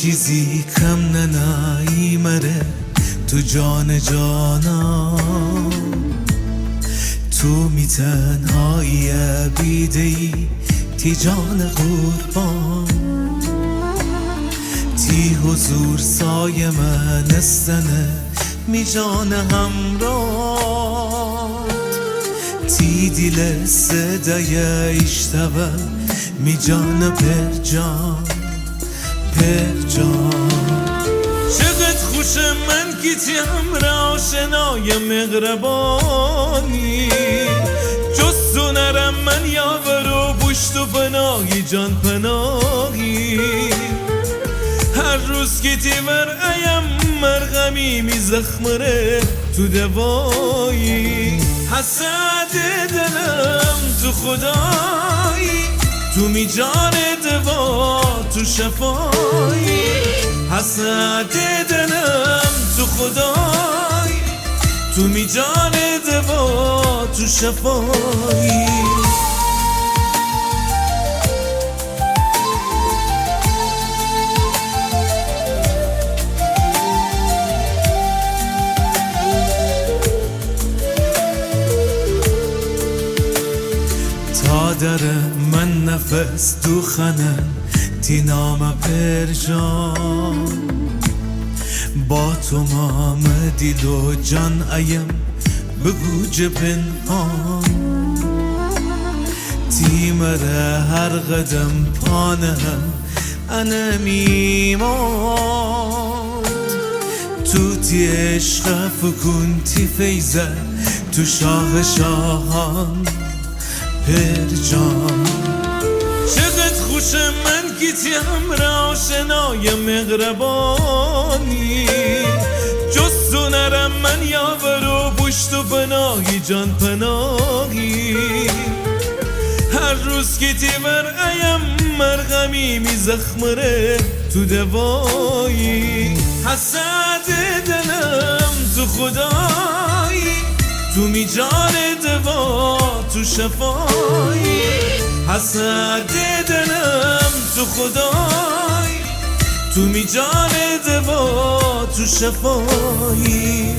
چیزی کم ننایی مره تو جان جانا تو می تنهایی بیدهی تی جان قربان تی حضور سایه من استنه می جان همراه تی دل صدای اشتبه می جان پر جان چقدر خوش من گیتیم را آشنای مغربانی جز تو نرم من یاور و پشت و پناهی جان پناهی هر روز گیتی ور ایم مرغمی می زخمره تو دوایی حسد دلم تو خدایی تو می جان دوا تو شفایی حسد دلم تو خدایی تو می جان دوا تو شفایی در من نفس تو خنن تی نام پرجان با تو مام دیل و جان ایم بگوج پنهان تی مره هر قدم پانهم انا میمان تو تی عشق فکون تی فیزه تو شاه شاهان پرجان چقدر خوش من گیتیم را آشنای مغربانی جز تو نرم من یاور و پشت و پناهی جان پناهی هر روز گیتی ور ایم مرغمی می زخمره تو دوایی حسد دلم تو خدایی تو می جان دوا تو شفایی حسد دلم تو خدایی تو می جان دوا تو شفایی